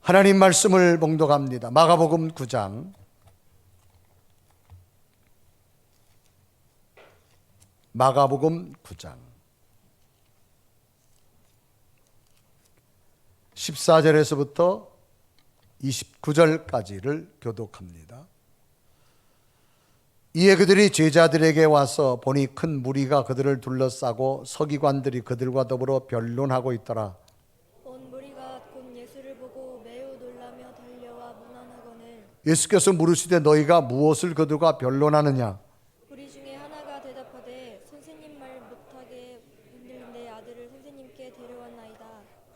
하나님 말씀을 봉독합니다. 마가복음 9장 14절에서부터 29절까지를 교독합니다. 이에 그들이 제자들에게 와서 보니 큰 무리가 그들을 둘러싸고 서기관들이 그들과 더불어 변론하고 있더라. 온 무리가 곧 예수를 보고 매우 놀라며 달려와 문안하거늘 예수께서 물으시되 너희가 무엇을 그들과 변론하느냐? 우리 중에 하나가 대답하되 선생님 말 못하게 있는 내 아들을 선생님께 데려왔나이다.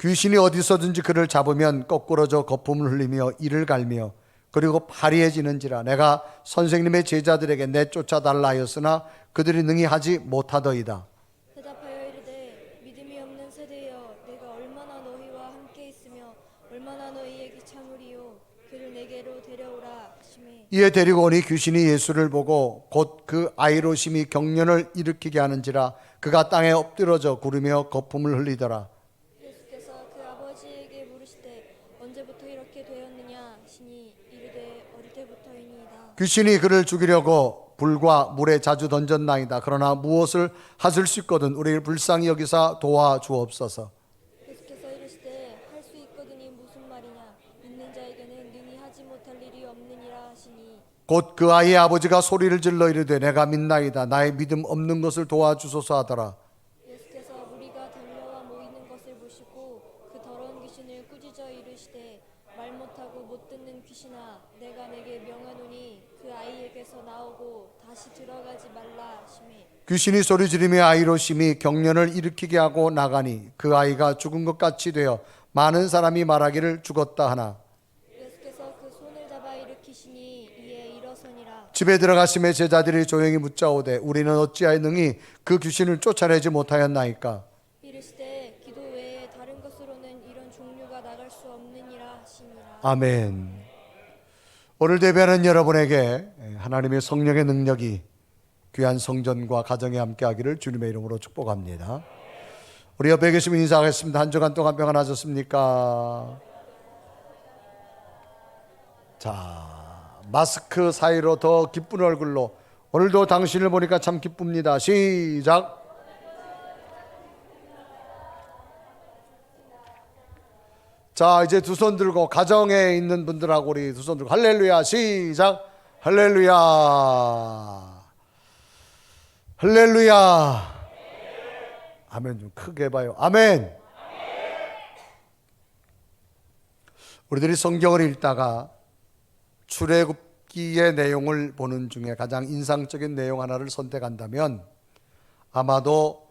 귀신이 어디서든지 그를 잡으면 거꾸러져 거품을 흘리며 이를 갈며 그리고 파리해지는지라. 내가 선생님의 제자들에게 내쫓아달라 하였으나 그들이 능히 하지 못하더이다. 대답하여 이르되 믿음이 없는 세대여 내가 얼마나 너희와 함께 있으며 얼마나 너희에게 참으리요. 그를 내게로 데려오라 하시매 이에 데리고 오니 귀신이 예수를 보고 곧 그 아이로 심히 경련을 일으키게 하는지라. 그가 땅에 엎드러져 구르며 거품을 흘리더라. 예수께서 그 아버지에게 물으시되 언제부터 이렇게 되었느냐 하시니 이르되 어릴 때부터이니이다. 귀신이 그를 죽이려고 불과 물에 자주 던졌나이다. 그러나 무엇을 하실 수 있거든 우리를 불쌍히 여기사 도와주옵소서. 예수께서 이르시되 할 수 있거든이 무슨 말이냐. 있는 자에게는 능히 하지 못할 일이 없느니라 하시니 곧 그 아이의 아버지가 소리를 질러 이르되 내가 믿나이다. 나의 믿음 없는 것을 도와주소서 하더라. 예수께서 무리가 달려와 모이는 것을 보시고 그 더러운 귀신을 꾸짖어 이르시되 말 못하고 못 듣는 귀신아 내가 내게 명하노니 그 아이에게서 나오고 다시 들어가지 말라 하시매 귀신이 소리 지르며 아이로 심히 경련을 일으키게 하고 나가니 그 아이가 죽은 것 같이 되어 많은 사람이 말하기를 죽었다 하나. 예수께서 그 손을 잡아 일으키시니 이에 일어서니라. 집에 들어가심에 제자들이 조용히 묻자오되 우리는 어찌하여 능히 그 귀신을 쫓아내지 못하였나이까? 이르시되 기도 외에 다른 것으로는 이런 종류가 나갈 수 없느니라 하시니라. 아멘. 오늘 예배하는 여러분에게 하나님의 성령의 능력이 귀한 성전과 가정에 함께하기를 주님의 이름으로 축복합니다. 우리 옆에 계시면 인사하겠습니다. 한 주간 동안 평안하셨습니까? 자, 마스크 사이로 더 기쁜 얼굴로 오늘도 당신을 보니까 참 기쁩니다. 시작. 자, 이제 두 손 들고 가정에 있는 분들하고 우리 두 손 들고 할렐루야. 시작. 할렐루야. 할렐루야. 아멘. 좀 크게 해봐요. 아멘. 우리들이 성경을 읽다가 출애굽기의 내용을 보는 중에 가장 인상적인 내용 하나를 선택한다면 아마도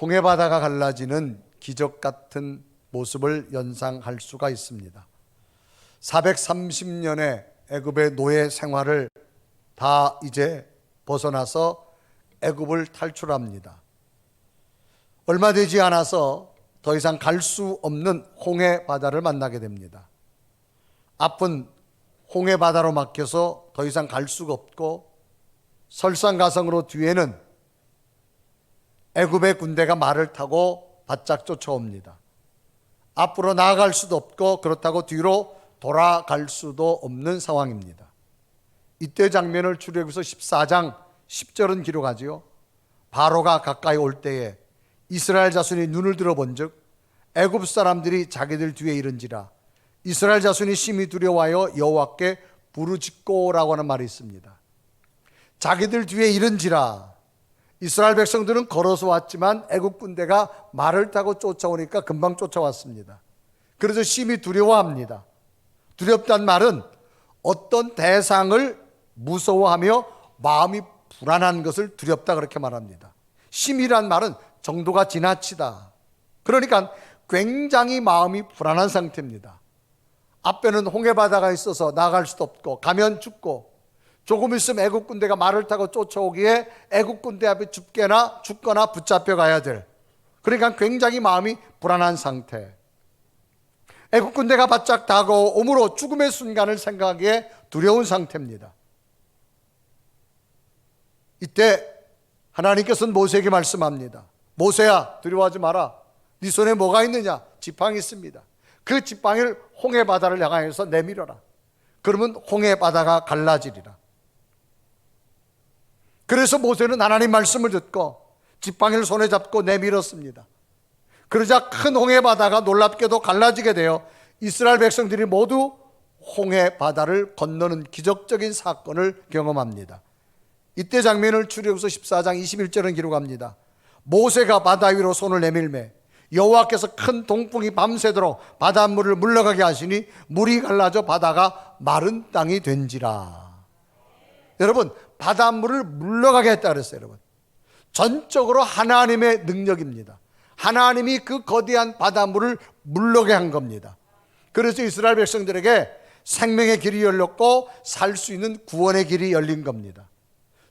홍해바다가 갈라지는 기적 같은 모습을 연상할 수가 있습니다. 430년의 애굽의 노예 생활을 다 이제 벗어나서 애굽을 탈출합니다. 얼마 되지 않아서 더 이상 갈 수 없는 홍해바다를 만나게 됩니다. 앞은 홍해바다로 막혀서 더 이상 갈 수가 없고 설상가상으로 뒤에는 애굽의 군대가 말을 타고 바짝 쫓아옵니다. 앞으로 나아갈 수도 없고 그렇다고 뒤로 돌아갈 수도 없는 상황입니다. 이때 장면을 출애굽기서 14장 10절은 기록하지요. 바로가 가까이 올 때에 이스라엘 자손이 눈을 들어본즉 애굽 사람들이 자기들 뒤에 이른지라. 이스라엘 자손이 심히 두려워하여 여호와께 부르짖고라고 하는 말이 있습니다. 자기들 뒤에 이른지라. 이스라엘 백성들은 걸어서 왔지만 애굽 군대가 말을 타고 쫓아오니까 금방 쫓아왔습니다. 그래서 심히 두려워합니다. 두렵다는 말은 어떤 대상을 무서워하며 마음이 불안한 것을 두렵다 그렇게 말합니다. 심이란 말은 정도가 지나치다. 그러니까 굉장히 마음이 불안한 상태입니다. 앞에는 홍해바다가 있어서 나갈 수도 없고 가면 죽고 조금 있으면 애국 군대가 말을 타고 쫓아오기에 애국 군대 앞에 죽거나 붙잡혀 가야 될, 그러니까 굉장히 마음이 불안한 상태. 애국 군대가 바짝 다가오므로 죽음의 순간을 생각하기에 두려운 상태입니다. 이때 하나님께서는 모세에게 말씀합니다. 모세야, 두려워하지 마라. 네 손에 뭐가 있느냐? 지팡이 있습니다. 그 지팡이를 홍해 바다를 향하여서 내밀어라. 그러면 홍해 바다가 갈라지리라. 그래서 모세는 하나님 말씀을 듣고 지팡이를 손에 잡고 내밀었습니다. 그러자 큰 홍해 바다가 놀랍게도 갈라지게 되어 이스라엘 백성들이 모두 홍해 바다를 건너는 기적적인 사건을 경험합니다. 이때 장면을 출애굽기서 14장 21절은 기록합니다. 모세가 바다 위로 손을 내밀매 여호와께서 큰 동풍이 밤새도록 바닷물을 물러가게 하시니 물이 갈라져 바다가 마른 땅이 된지라. 여러분, 바닷물을 물러가게 했다 그랬어요. 여러분, 전적으로 하나님의 능력입니다. 하나님이 그 거대한 바닷물을 물러가게 한 겁니다. 그래서 이스라엘 백성들에게 생명의 길이 열렸고 살 수 있는 구원의 길이 열린 겁니다.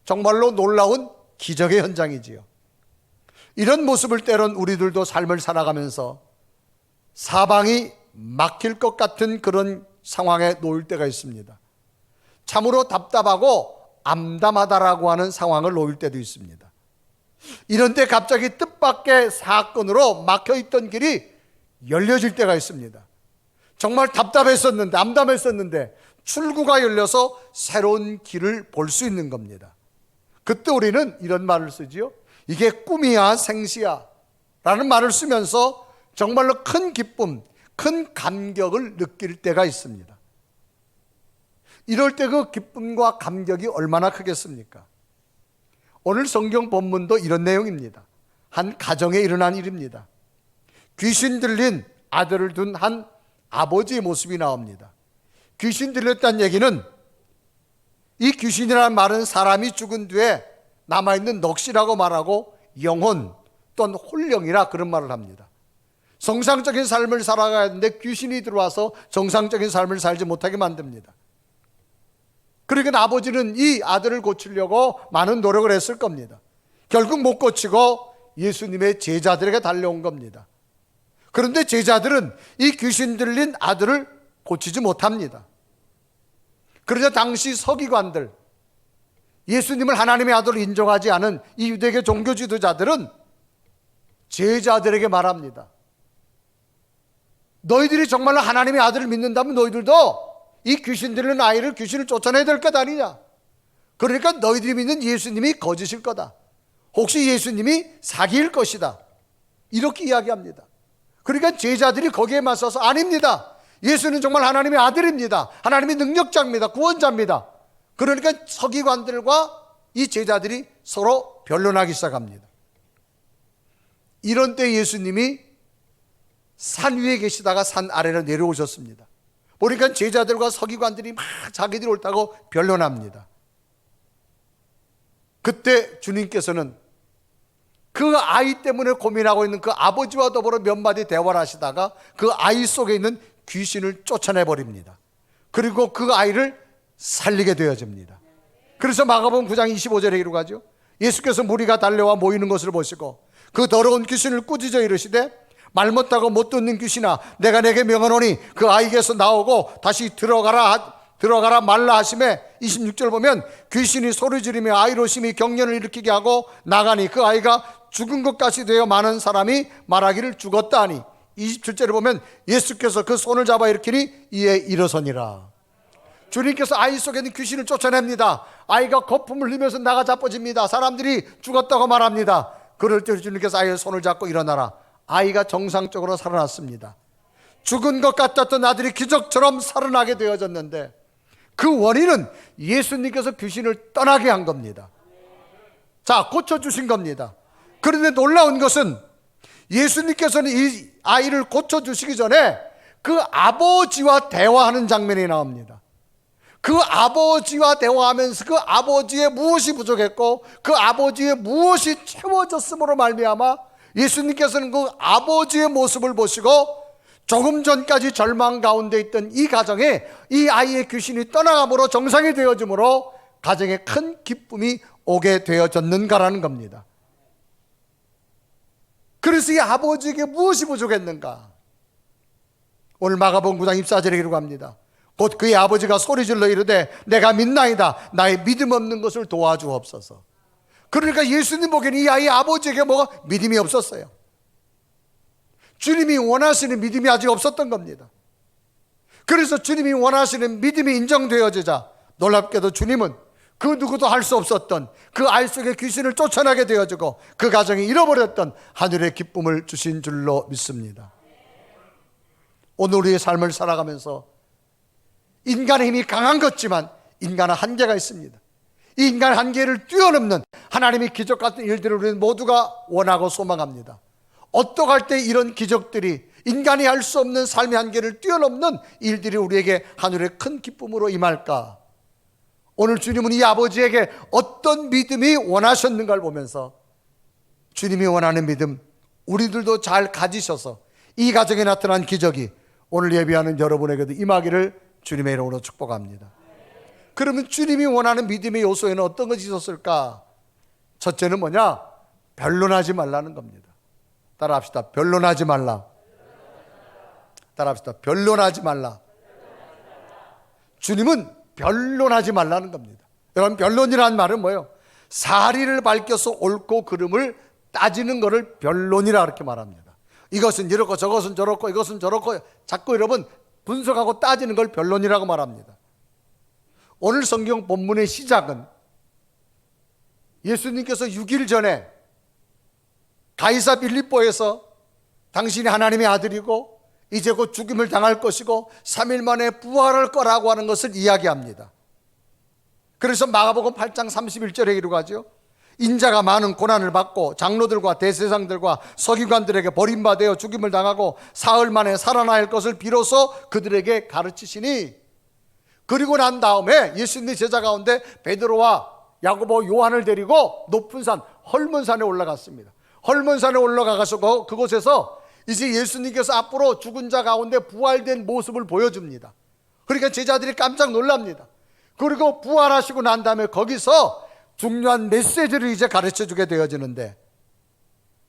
정말로 놀라운 기적의 현장이지요. 이런 모습을 때론 우리들도 삶을 살아가면서 사방이 막힐 것 같은 그런 상황에 놓일 때가 있습니다. 참으로 답답하고 암담하다라고 하는 상황을 놓일 때도 있습니다. 이런 때 갑자기 뜻밖의 사건으로 막혀있던 길이 열려질 때가 있습니다. 정말 답답했었는데, 암담했었는데 출구가 열려서 새로운 길을 볼 수 있는 겁니다. 그때 우리는 이런 말을 쓰지요. 이게 꿈이야 생시야 라는 말을 쓰면서 정말로 큰 기쁨, 큰 감격을 느낄 때가 있습니다. 이럴 때 그 기쁨과 감격이 얼마나 크겠습니까? 오늘 성경 본문도 이런 내용입니다. 한 가정에 일어난 일입니다. 귀신 들린 아들을 둔 한 아버지의 모습이 나옵니다. 귀신 들렸다는 얘기는, 이 귀신이라는 말은 사람이 죽은 뒤에 남아있는 넋이라고 말하고 영혼 또는 홀령이라 그런 말을 합니다. 정상적인 삶을 살아가야 하는데 귀신이 들어와서 정상적인 삶을 살지 못하게 만듭니다. 그러니까 아버지는 이 아들을 고치려고 많은 노력을 했을 겁니다. 결국 못 고치고 예수님의 제자들에게 달려온 겁니다. 그런데 제자들은 이 귀신 들린 아들을 고치지 못합니다. 그러자 당시 서기관들, 예수님을 하나님의 아들로 인정하지 않은 이 유대계 종교 지도자들은 제자들에게 말합니다. 너희들이 정말로 하나님의 아들을 믿는다면 너희들도 이 귀신 들린 아이를 귀신을 쫓아내야 될 것 아니냐. 그러니까 너희들이 믿는 예수님이 거짓일 거다. 혹시 예수님이 사기일 것이다. 이렇게 이야기합니다. 그러니까 제자들이 거기에 맞서서 아닙니다. 예수는 정말 하나님의 아들입니다. 하나님의 능력자입니다. 구원자입니다. 그러니까 서기관들과 이 제자들이 서로 변론하기 시작합니다. 이런 때 예수님이 산 위에 계시다가 산 아래로 내려오셨습니다. 보니까 제자들과 서기관들이 막 자기들이 옳다고 변론합니다. 그때 주님께서는 그 아이 때문에 고민하고 있는 그 아버지와 더불어 몇 마디 대화를 하시다가 그 아이 속에 있는 귀신을 쫓아내버립니다. 그리고 그 아이를 살리게 되어집니다. 그래서 마가복음 9장 25절에 기록하죠. 예수께서 무리가 달려와 모이는 것을 보시고 그 더러운 귀신을 꾸짖어 이르시되 말 못하고 못 듣는 귀신아 내가 내게 명하노니 그 아이에게서 나오고 다시 들어가라 말라 하심에 26절 보면 귀신이 소리 지르며 아이로 심히 경련을 일으키게 하고 나가니 그 아이가 죽은 것 같이 되어 많은 사람이 말하기를 죽었다 하니 27절에 보면 예수께서 그 손을 잡아 일으키니 이에 일어서니라. 주님께서 아이 속에 있는 귀신을 쫓아냅니다. 아이가 거품을 흘리면서 나가 자빠집니다. 사람들이 죽었다고 말합니다. 그럴 때 주님께서 아이의 손을 잡고 일어나라. 아이가 정상적으로 살아났습니다. 죽은 것 같았던 아들이 기적처럼 살아나게 되어졌는데 그 원인은 예수님께서 귀신을 떠나게 한 겁니다. 자, 고쳐주신 겁니다. 그런데 놀라운 것은 예수님께서는 이 아이를 고쳐주시기 전에 그 아버지와 대화하는 장면이 나옵니다. 그 아버지와 대화하면서 그 아버지의 무엇이 부족했고 그 아버지의 무엇이 채워졌음으로 말미암아 예수님께서는 그 아버지의 모습을 보시고 조금 전까지 절망 가운데 있던 이 가정에 이 아이의 귀신이 떠나감으로 정상이 되어지므로 가정에 큰 기쁨이 오게 되어졌는가라는 겁니다. 그래서 이 아버지에게 무엇이 부족했는가? 오늘 마가복음 9장 24절에 기록합니다. 곧 그의 아버지가 소리질러 이르되 내가 믿나이다 나의 믿음 없는 것을 도와주옵소서. 그러니까 예수님 보기에는 이 아이 아버지에게 뭐가 믿음이 없었어요. 주님이 원하시는 믿음이 아직 없었던 겁니다. 그래서 주님이 원하시는 믿음이 인정되어지자 놀랍게도 주님은 그 누구도 할 수 없었던 그 알 속에 귀신을 쫓아나게 되어지고 그 가정이 잃어버렸던 하늘의 기쁨을 주신 줄로 믿습니다. 오늘 우리의 삶을 살아가면서 인간의 힘이 강한 것지만 인간은 한계가 있습니다. 이 인간의 한계를 뛰어넘는 하나님의 기적 같은 일들을 우리는 모두가 원하고 소망합니다. 어떡할 때 이런 기적들이 인간이 할 수 없는 삶의 한계를 뛰어넘는 일들이 우리에게 하늘의 큰 기쁨으로 임할까? 오늘 주님은 이 아버지에게 어떤 믿음이 원하셨는가를 보면서 주님이 원하는 믿음 우리들도 잘 가지셔서 이 가정에 나타난 기적이 오늘 예배하는 여러분에게도 임하기를 주님의 이름으로 축복합니다. 그러면 주님이 원하는 믿음의 요소에는 어떤 것이 있었을까? 첫째는 뭐냐? 변론하지 말라는 겁니다. 따라합시다. 변론하지 말라. 따라합시다. 변론하지 말라. 주님은 변론하지 말라는 겁니다. 여러분, 변론이라는 말은 뭐예요? 사리를 밝혀서 옳고 그름을 따지는 것을 변론이라 그렇게 말합니다. 이것은 이렇고 저것은 저렇고 이것은 저렇고 자꾸 여러분 분석하고 따지는 걸 변론이라고 말합니다. 오늘 성경 본문의 시작은 예수님께서 6일 전에 가이사 빌립보에서 당신이 하나님의 아들이고 이제 곧 죽임을 당할 것이고 3일 만에 부활할 거라고 하는 것을 이야기합니다. 그래서 마가복음 8장 31절에 이르가지요. 인자가 많은 고난을 받고 장로들과 대제사장들과 서기관들에게 버림받아 죽임을 당하고 사흘 만에 살아날 것을 비로소 그들에게 가르치시니, 그리고 난 다음에 예수님의 제자 가운데 베드로와 야고보 요한을 데리고 높은 산 헐몬산에 올라갔습니다. 헐몬산에 올라가서 그곳에서 이제 예수님께서 앞으로 죽은 자 가운데 부활된 모습을 보여줍니다. 그러니까 제자들이 깜짝 놀랍니다. 그리고 부활하시고 난 다음에 거기서 중요한 메시지를 이제 가르쳐 주게 되어지는데,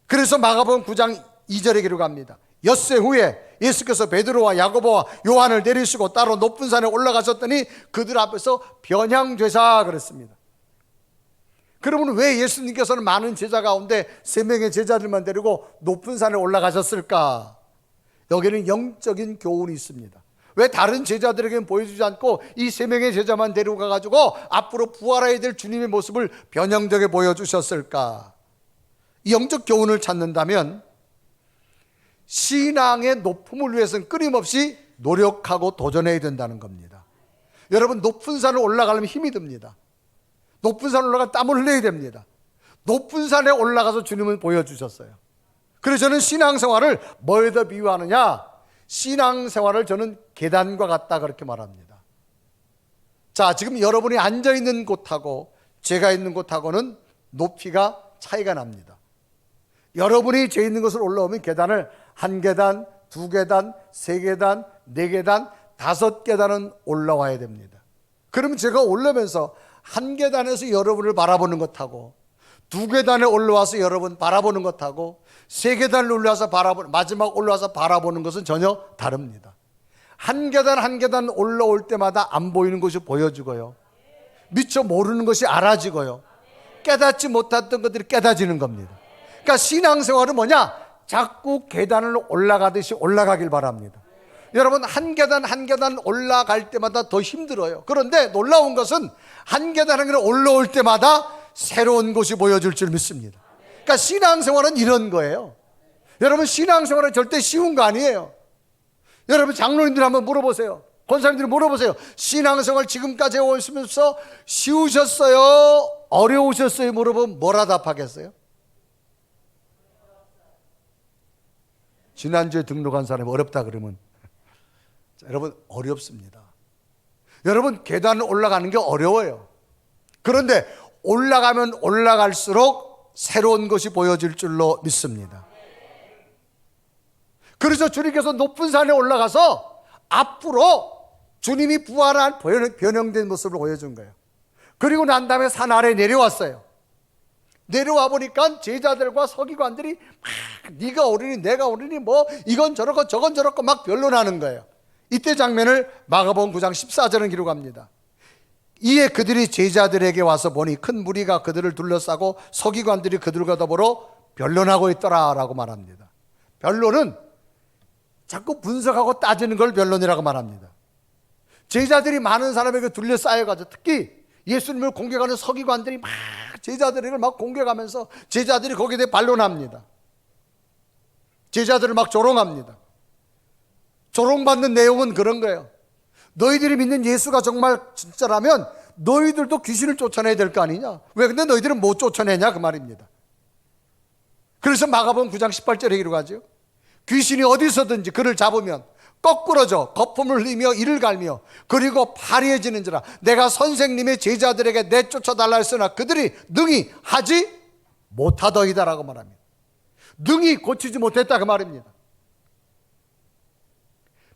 그래서 마가복음 9장 2절에 기록합니다. 엿새 후에 예수께서 베드로와 야고보와 요한을 내리시고 따로 높은 산에 올라가셨더니 그들 앞에서 변향되사 그랬습니다. 그러면 왜 예수님께서는 많은 제자 가운데 3명의 제자들만 데리고 높은 산에 올라가셨을까? 여기는 영적인 교훈이 있습니다. 왜 다른 제자들에게는 보여주지 않고 이 3명의 제자만 데리고 가가지고 앞으로 부활해야 될 주님의 모습을 변형되게 보여주셨을까? 이 영적 교훈을 찾는다면 신앙의 높음을 위해서는 끊임없이 노력하고 도전해야 된다는 겁니다. 여러분, 높은 산을 올라가려면 힘이 듭니다. 높은 산에 올라가 땀을 흘려야 됩니다. 높은 산에 올라가서 주님은 보여주셨어요. 그래서 저는 신앙생활을 뭐에다 비유하느냐? 신앙생활을 저는 계단과 같다 그렇게 말합니다. 자, 지금 여러분이 앉아있는 곳하고 제가 있는 곳하고는 높이가 차이가 납니다. 여러분이 제 있는 곳을 올라오면 계단을 1계단, 2계단, 3계단, 4계단, 5계단은 올라와야 됩니다. 그러면 제가 올라오면서 1계단에서 여러분을 바라보는 것하고 2계단에 올라와서 여러분 바라보는 것하고 3계단을 올라와서 마지막 올라와서 바라보는 것은 전혀 다릅니다. 1계단 올라올 때마다 안 보이는 것이 보여지고요, 미처 모르는 것이 알아지고요, 깨닫지 못했던 것들이 깨닫지는 겁니다. 그러니까 신앙생활은 뭐냐? 자꾸 계단을 올라가듯이 올라가길 바랍니다. 여러분, 1계단 올라갈 때마다 더 힘들어요. 그런데 놀라운 것은 1계단 올라올 때마다 새로운 것이 보여줄 줄 믿습니다. 그러니까 신앙생활은 이런 거예요. 여러분, 신앙생활은 절대 쉬운 거 아니에요. 여러분, 장로님들 한번 물어보세요. 권사님들 물어보세요. 신앙생활 지금까지 오시면서 쉬우셨어요? 어려우셨어요? 물어보면 뭐라 답하겠어요? 지난주에 등록한 사람이 어렵다 그러면, 자, 여러분, 어렵습니다. 여러분, 계단을 올라가는 게 어려워요. 그런데 올라가면 올라갈수록 새로운 것이 보여질 줄로 믿습니다. 그래서 주님께서 높은 산에 올라가서 앞으로 주님이 부활한 변형된 모습을 보여준 거예요. 그리고 난 다음에 산 아래 내려왔어요. 내려와 보니까 제자들과 서기관들이 막 네가 옳으니 내가 옳으니 뭐 이건 저렇고 저건 저렇고 막 변론하는 거예요. 이때 장면을 마가복음 9장 14절은 기록합니다. 이에 그들이 제자들에게 와서 보니 큰 무리가 그들을 둘러싸고 서기관들이 그들과 더불어 변론하고 있더라 라고 말합니다. 변론은 자꾸 분석하고 따지는 걸 변론이라고 말합니다. 제자들이 많은 사람에게 둘러싸여가지고 특히 예수님을 공격하는 서기관들이 막 제자들을 막 공격하면서 제자들이 거기에 대해 반론합니다. 제자들을 막 조롱합니다. 조롱받는 내용은 그런 거예요. 너희들이 믿는 예수가 정말 진짜라면 너희들도 귀신을 쫓아내야 될 거 아니냐? 왜 근데 너희들은 못 쫓아내냐? 그 말입니다. 그래서 마가복음 9장 18절에 이르고 하죠. 귀신이 어디서든지 그를 잡으면 거꾸러져 거품을 흘리며 이를 갈며 그리고 파리해지는지라 내가 선생님의 제자들에게 내쫓아달라 했으나 그들이 능히 하지 못하더이다라고 말합니다. 능히 고치지 못했다 그 말입니다.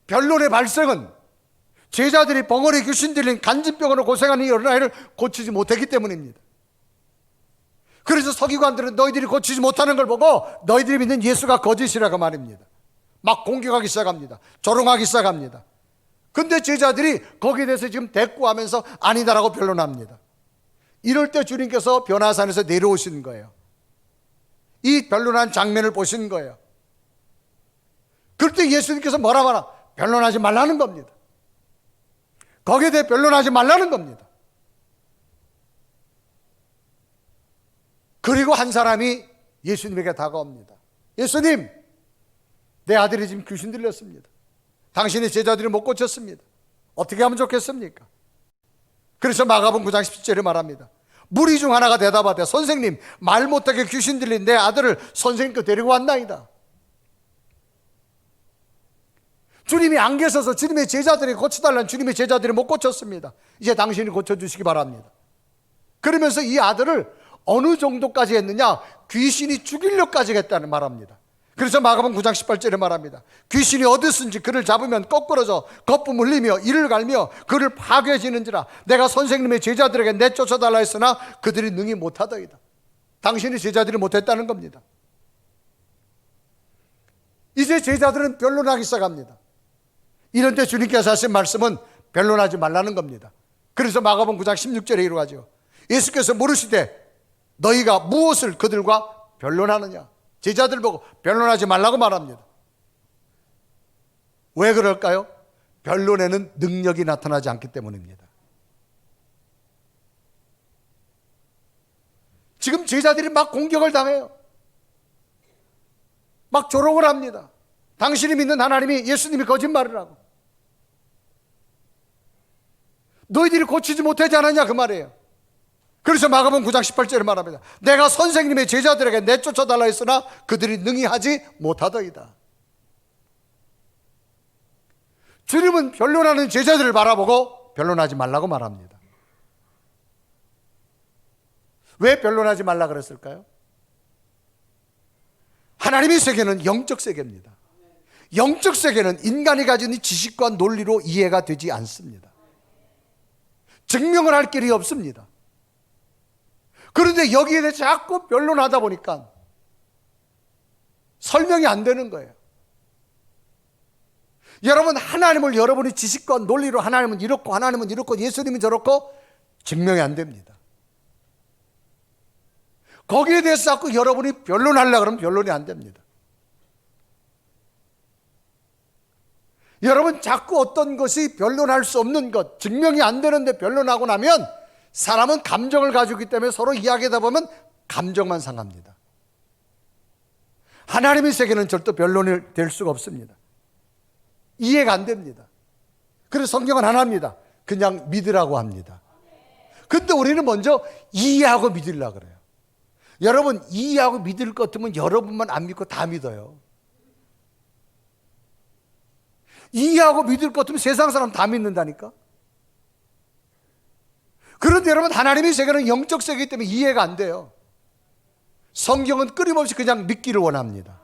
변론의 발생은 제자들이 벙어리 귀신 들린 간질병으로 고생하는 이 어린아이를 고치지 못했기 때문입니다. 그래서 서기관들은 너희들이 고치지 못하는 걸 보고 너희들이 믿는 예수가 거짓이라고 말입니다. 막 공격하기 시작합니다. 조롱하기 시작합니다. 근데 제자들이 거기에 대해서 지금 대꾸하면서 아니다라고 변론합니다. 이럴 때 주님께서 변화산에서 내려오신 거예요. 이 변론한 장면을 보신 거예요. 그럴 때 예수님께서 뭐라 말하? 변론하지 말라는 겁니다. 거기에 대해 변론하지 말라는 겁니다. 그리고 한 사람이 예수님에게 다가옵니다. 예수님, 내 아들이 지금 귀신 들렸습니다. 당신의 제자들이 못 고쳤습니다. 어떻게 하면 좋겠습니까? 그래서 마가복음 9장 17절에 말합니다. 무리 중 하나가 대답하되 선생님, 말 못하게 귀신 들린 내 아들을 선생님께 데리고 왔나이다. 주님이 안 계셔서 주님의 제자들이 고쳐달라는 주님의 제자들이 못 고쳤습니다. 이제 당신이 고쳐주시기 바랍니다. 그러면서 이 아들을 어느 정도까지 했느냐? 귀신이 죽이려까지 했다는 말합니다. 그래서 마가복음 9장 18절에 말합니다. 귀신이 어디선지 그를 잡으면 거꾸러져 거품 흘리며 이를 갈며 그를 파괴지는지라 내가 선생님의 제자들에게 내쫓아달라 했으나 그들이 능히 못하더이다. 당신의 제자들이 못했다는 겁니다. 이제 제자들은 변론하기 시작합니다. 이런 때 주님께서 하신 말씀은 변론하지 말라는 겁니다. 그래서 마가복음 9장 16절에 이루어가죠. 예수께서 물으시되 너희가 무엇을 그들과 변론하느냐? 제자들 보고 변론하지 말라고 말합니다. 왜 그럴까요? 변론에는 능력이 나타나지 않기 때문입니다. 지금 제자들이 막 공격을 당해요. 막 조롱을 합니다. 당신이 믿는 하나님이 예수님이 거짓말을 하고 너희들이 고치지 못하지 않았냐 그 말이에요. 그래서 마가복음 9장 18절에 말합니다. 내가 선생님의 제자들에게 내쫓아달라 했으나 그들이 능히 하지 못하더이다. 주님은 변론하는 제자들을 바라보고 변론하지 말라고 말합니다. 왜 변론하지 말라 그랬을까요? 하나님의 세계는 영적 세계입니다. 영적 세계는 인간이 가진 지식과 논리로 이해가 되지 않습니다. 증명을 할 길이 없습니다. 그런데 여기에 대해 자꾸 변론하다 보니까 설명이 안 되는 거예요. 여러분, 하나님을 여러분이 지식과 논리로 하나님은 이렇고 하나님은 이렇고 예수님은 저렇고 증명이 안 됩니다. 거기에 대해서 자꾸 여러분이 변론하려고 그러면 변론이 안 됩니다. 여러분, 자꾸 어떤 것이 변론할 수 없는 것, 증명이 안 되는데 변론하고 나면 사람은 감정을 가지고 있기 때문에 서로 이야기하다 보면 감정만 상합니다. 하나님의 세계는 절대 변론이 될 수가 없습니다. 이해가 안 됩니다. 그래서 성경은 하나입니다. 그냥 믿으라고 합니다. 근데 우리는 먼저 이해하고 믿으려고 그래요. 여러분, 이해하고 믿을 것 같으면 여러분만 안 믿고 다 믿어요. 이해하고 믿을 것 같으면 세상 사람 다 믿는다니까. 그런데 여러분, 하나님의 세계는 영적 세계이기 때문에 이해가 안 돼요. 성경은 끊임없이 그냥 믿기를 원합니다.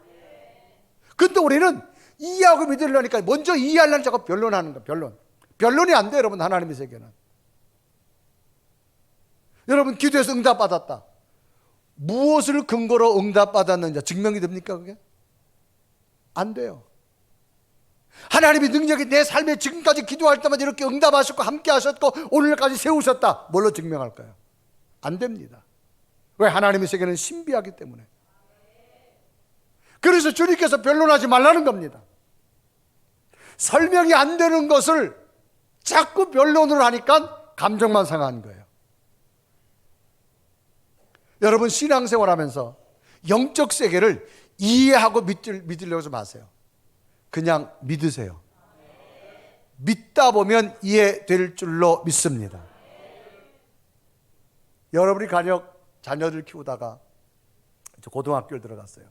근데 우리는 이해하고 믿으려니까 먼저 이해하려는 자꾸 변론하는 거예요. 변론이 안 돼요, 여러분. 하나님의 세계는. 여러분, 기도해서 응답받았다. 무엇을 근거로 응답받았는지 증명이 됩니까, 그게? 안 돼요. 하나님의 능력이 내 삶에 지금까지 기도할 때마다 이렇게 응답하셨고 함께 하셨고 오늘까지 세우셨다. 뭘로 증명할까요? 안 됩니다. 왜? 하나님의 세계는 신비하기 때문에. 그래서 주님께서 변론하지 말라는 겁니다. 설명이 안 되는 것을 자꾸 변론을 하니까 감정만 상한 거예요. 여러분, 신앙생활 하면서 영적 세계를 이해하고 믿으려고 하지 마세요. 그냥 믿으세요. 믿다 보면 이해될 줄로 믿습니다. 여러분이 자녀들 키우다가 고등학교를 들어갔어요.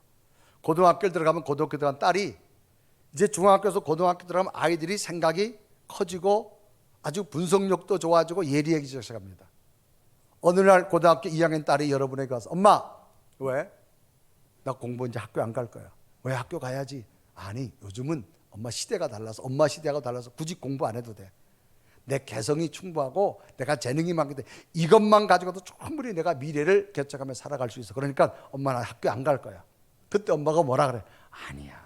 고등학교를 들어가면 고등학교 들어간 딸이 이제 중학교에서 고등학교 들어가면 아이들이 생각이 커지고 아주 분석력도 좋아지고 예리해지기 시작합니다. 어느 날 고등학교 2학년 딸이 여러분에게 와서 엄마, 왜? 나 공부 이제 학교 안 갈 거야. 왜? 학교 가야지. 아니, 요즘은 엄마 시대가 달라서 굳이 공부 안 해도 돼. 내 개성이 충분하고 내가 재능이 많기 때문에 이것만 가지고도 충분히 내가 미래를 개척하며 살아갈 수 있어. 그러니까 엄마 나 학교 안 갈 거야. 그때 엄마가 뭐라 그래? 아니야,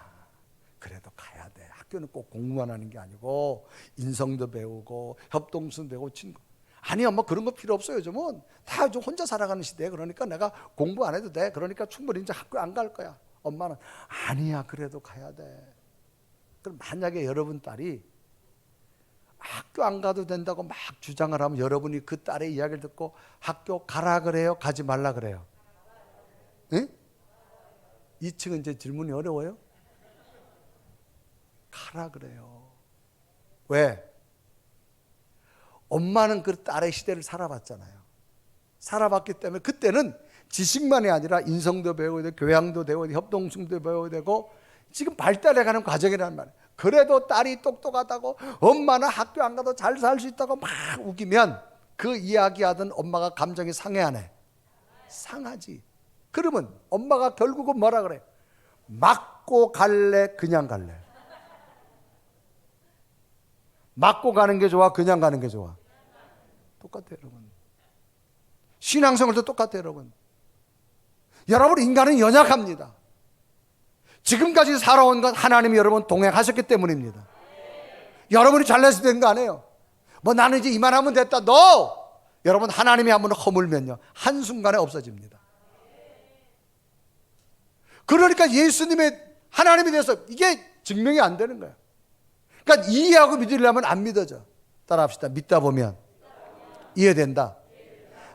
그래도 가야 돼. 학교는 꼭 공부만 하는 게 아니고 인성도 배우고 협동심 배우고 친구. 아니 엄마 그런 거 필요 없어요. 요즘은 다 좀 혼자 살아가는 시대에. 그러니까 내가 공부 안 해도 돼. 그러니까 충분히 이제 학교 안 갈 거야. 엄마는 아니야, 그래도 가야 돼. 그럼 만약에 여러분 딸이 학교 안 가도 된다고 막 주장을 하면 여러분이 그 딸의 이야기를 듣고 학교 가라 그래요? 가지 말라 그래요? 응? 2층은 이제 질문이 어려워요? 가라 그래요. 왜? 엄마는 그 딸의 시대를 살아봤잖아요. 살아봤기 때문에 그때는 지식만이 아니라 인성도 배워야 되고 교양도 배워야 되고 협동심도 배워야 되고 지금 발달해가는 과정이라는 말이에요. 그래도 딸이 똑똑하다고 엄마는 학교 안 가도 잘 살 수 있다고 막 우기면 그 이야기하던 엄마가 감정이 상해하네. 상하지. 그러면 엄마가 결국은 뭐라 그래? 맞고 갈래? 그냥 갈래? 맞고 가는 게 좋아? 그냥 가는 게 좋아? 똑같아요, 여러분. 신앙생활도 똑같아요, 여러분. 여러분, 인간은 연약합니다. 지금까지 살아온 건 하나님이 여러분 동행하셨기 때문입니다. 여러분이 잘나서 된 거 아니에요. 뭐 나는 이제 이만하면 됐다. 여러분 하나님이 한번 허물면요 한순간에 없어집니다. 그러니까 예수님의 하나님에 대해서 이게 증명이 안 되는 거예요. 그러니까 이해하고 믿으려면 안 믿어져. 따라합시다. 믿다 보면 이해된다.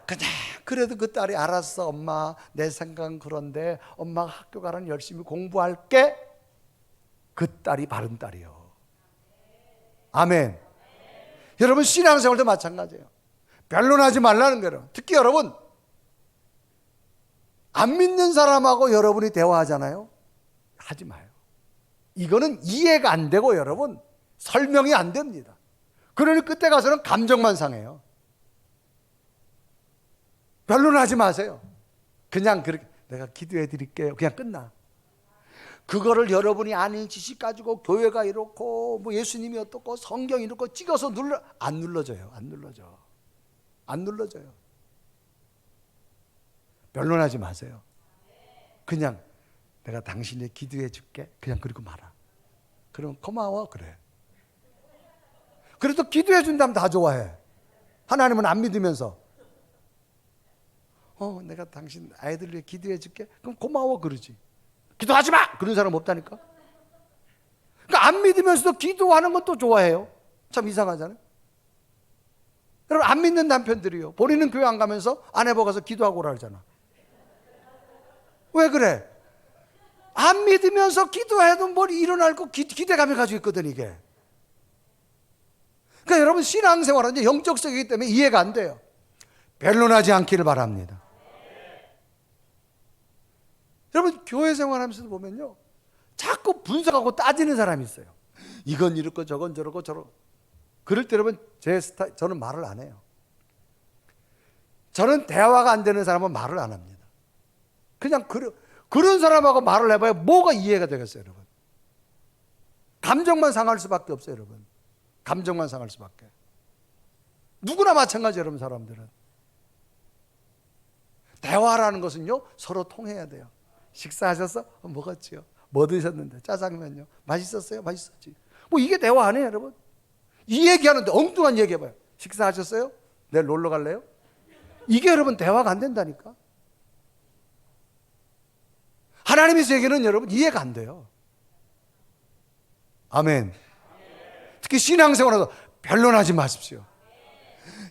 그냥 그래도 그 딸이 알았어. 엄마 내 생각은 그런데 엄마가 학교 가라는 열심히 공부할게. 그 딸이 바른 딸이요. 아멘. 여러분 신앙생활도 마찬가지예요. 변론하지 말라는 거예요. 특히 여러분 안 믿는 사람하고 여러분이 대화하잖아요. 하지 마요. 이거는 이해가 안 되고 여러분 설명이 안 됩니다. 그러니 그때 가서는 감정만 상해요. 변론하지 마세요. 그냥 그렇게 내가 기도해 드릴게요. 그냥 끝나. 그거를 여러분이 아닌 지식 가지고 교회가 이렇고 뭐 예수님이 어떻고 성경이 이렇고 찍어서 안 눌러져요. 안 눌러져. 안 눌러져요. 변론하지 마세요. 그냥 내가 당신의 기도해 줄게. 그냥 그리고 말아. 그럼 고마워. 그래. 그래도 기도해 준다면 다 좋아해. 하나님은 안 믿으면서 내가 당신 아이들 위해 기도해 줄게. 그럼 고마워 그러지. 기도하지 마! 그런 사람 없다니까. 그러니까 안 믿으면서도 기도하는 건 또 좋아해요. 참 이상하잖아요. 여러분 안 믿는 남편들이요. 본인은 교회 안 가면서 아내 보고 가서 기도하고 오라 그러잖아. 왜 그래? 안 믿으면서 기도해도 뭘 일어날 거 기대감이 가지고 있거든 이게. 그러니까 여러분 신앙생활은 영적 세계이기 때문에 이해가 안 돼요. 변론하지 않기를 바랍니다. 여러분 교회 생활하면서도 보면요 자꾸 분석하고 따지는 사람이 있어요. 이건 이렇고 저건 저러고 저러고. 그럴 때 여러분 저는 말을 안 해요. 저는 대화가 안 되는 사람은 말을 안 합니다. 그냥 그런 사람하고 말을 해봐야 뭐가 이해가 되겠어요 여러분. 감정만 상할 수밖에 없어요 여러분. 감정만 상할 수밖에. 누구나 마찬가지예요 여러분. 사람들은 대화라는 것은요 서로 통해야 돼요. 식사하셨어? 먹었지요. 뭐 드셨는데? 짜장면요. 맛있었어요? 맛있었지. 뭐 이게 대화 아니에요 여러분. 이 얘기하는데 엉뚱한 얘기 해봐요. 식사하셨어요? 내일 놀러 갈래요? 이게 여러분 대화가 안 된다니까. 하나님의 세계는 여러분 이해가 안 돼요. 아멘. 특히 신앙생활에서 변론하지 마십시오.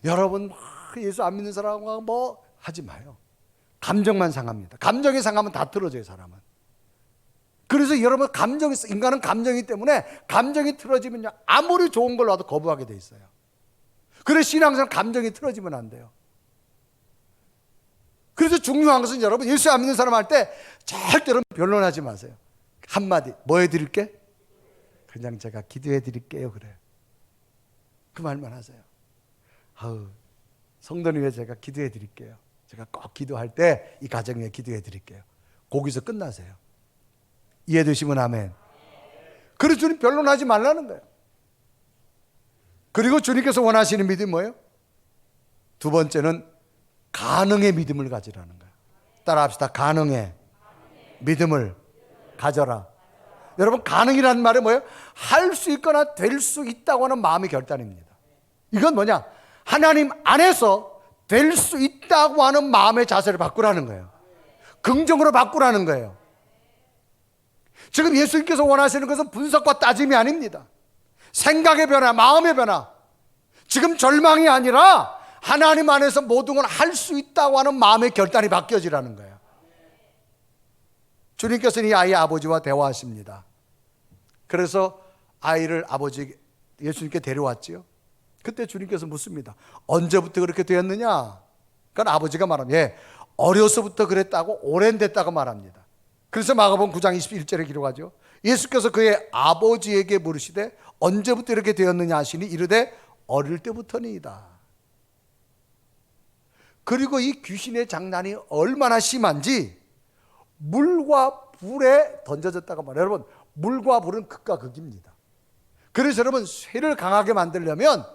여러분 예수 안 믿는 사람과 뭐 하지 마요. 감정만 상합니다. 감정이 상하면 다 틀어져요, 사람은. 그래서 여러분 인간은 감정이기 때문에 감정이 틀어지면요, 아무리 좋은 걸 와도 거부하게 돼 있어요. 그래서 신앙생활 감정이 틀어지면 안 돼요. 그래서 중요한 것은 여러분 예수 안 믿는 사람 할 때 절대로 변론하지 마세요. 한마디 뭐 해드릴게? 그냥 제가 기도해 드릴게요. 그래요. 그 말만 하세요. 아우, 성도님 왜 제가 기도해 드릴게요. 제가 꼭 기도할 때 이 가정 위해 기도해 드릴게요. 거기서 끝나세요. 이해되시면 아멘. 그래서 주님 변론하지 말라는 거예요. 그리고 주님께서 원하시는 믿음이 뭐예요? 두 번째는 가능의 믿음을 가지라는 거예요. 따라합시다. 가능의 믿음을 가져라. 여러분 가능이라는 말은 뭐예요? 할 수 있거나 될 수 있다고 하는 마음의 결단입니다. 이건 뭐냐? 하나님 안에서 될 수 있다고 하는 마음의 자세를 바꾸라는 거예요. 긍정으로 바꾸라는 거예요. 지금 예수님께서 원하시는 것은 분석과 따짐이 아닙니다. 생각의 변화, 마음의 변화. 지금 절망이 아니라 하나님 안에서 모든 걸 할 수 있다고 하는 마음의 결단이 바뀌어지라는 거예요. 주님께서는 이 아이의 아버지와 대화하십니다. 그래서 아이를 예수님께 데려왔지요. 그때 주님께서 묻습니다. 언제부터 그렇게 되었느냐? 그러니까 아버지가 말합니다. 예, 어려서부터 그랬다고 오랜 됐다고 말합니다. 그래서 마가복음 9장 21절에 기록하죠. 예수께서 그의 아버지에게 물으시되 언제부터 이렇게 되었느냐 하시니 이르되 어릴 때부터니이다. 그리고 이 귀신의 장난이 얼마나 심한지 물과 불에 던져졌다고 말해요. 여러분 물과 불은 극과 극입니다. 그래서 여러분 쇠를 강하게 만들려면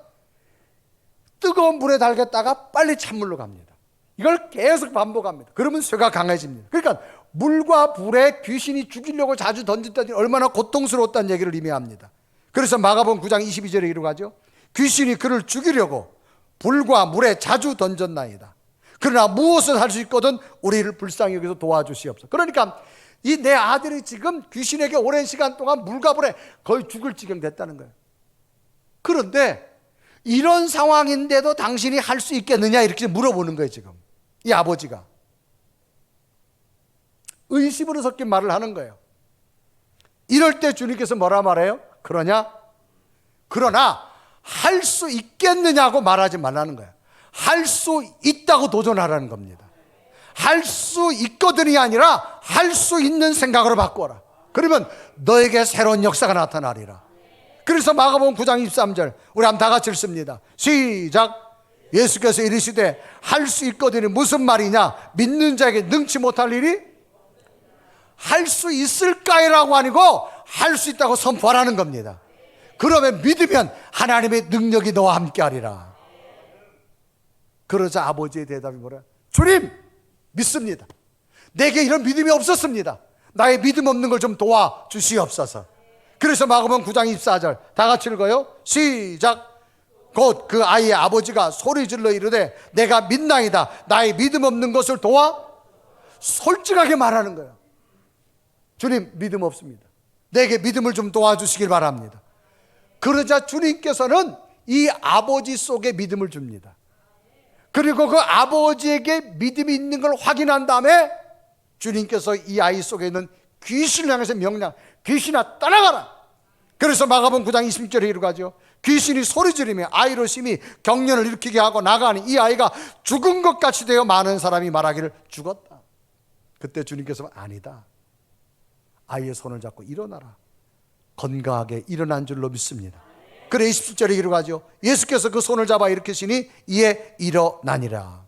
뜨거운 물에 달겠다가 빨리 찬물로 갑니다. 이걸 계속 반복합니다. 그러면 쇠가 강해집니다. 그러니까 물과 불에 귀신이 죽이려고 자주 던졌다니 얼마나 고통스러웠다는 얘기를 의미합니다. 그래서 마가복음 9장 22절에 기록하죠. 귀신이 그를 죽이려고 불과 물에 자주 던졌나이다. 그러나 무엇을 할 수 있거든 우리를 불쌍히 여기서 도와주시옵소서. 그러니까 이 내 아들이 지금 귀신에게 오랜 시간 동안 물과 불에 거의 죽을 지경 됐다는 거예요. 그런데 이런 상황인데도 당신이 할 수 있겠느냐 이렇게 물어보는 거예요. 지금 이 아버지가 의심으로 섞인 말을 하는 거예요. 이럴 때 주님께서 뭐라 말해요? 그러나 할 수 있겠느냐고 말하지 말라는 거예요. 할 수 있다고 도전하라는 겁니다. 할 수 있거든이 아니라 할 수 있는 생각으로 바꿔라. 그러면 너에게 새로운 역사가 나타나리라. 그래서 마가복음 9장 23절 우리 한번 다 같이 읽습니다. 시작. 예수께서 이르시되 할 수 있거든이 무슨 말이냐? 믿는 자에게 능치 못할 일이 할 수 있을까이라고 아니고 할 수 있다고 선포하라는 겁니다. 그러면 믿으면 하나님의 능력이 너와 함께하리라. 그러자 아버지의 대답이 뭐라? 주님 믿습니다. 내게 이런 믿음이 없었습니다. 나의 믿음 없는 걸 좀 도와주시옵소서. 그래서 마가복음 9장 24절 다 같이 읽어요. 시작. 곧 그 아이의 아버지가 소리질러 이르되 내가 믿나이다. 나의 믿음 없는 것을 도와. 솔직하게 말하는 거예요. 주님 믿음 없습니다. 내게 믿음을 좀 도와주시길 바랍니다. 그러자 주님께서는 이 아버지 속에 믿음을 줍니다. 그리고 그 아버지에게 믿음이 있는 걸 확인한 다음에 주님께서 이 아이 속에 있는 귀신을 향해서 명령, 귀신아 떠나가라. 그래서 마가복음 9장 20절에 이르가죠. 귀신이 소리 지르며 아이로 심히 경련을 일으키게 하고 나가니 이 아이가 죽은 것 같이 되어 많은 사람이 말하기를 죽었다. 그때 주님께서 아니다. 아이의 손을 잡고 일어나라. 건강하게 일어난 줄로 믿습니다. 그래 27절에 기록하죠. 예수께서 그 손을 잡아 일으키시니 이에 일어나니라.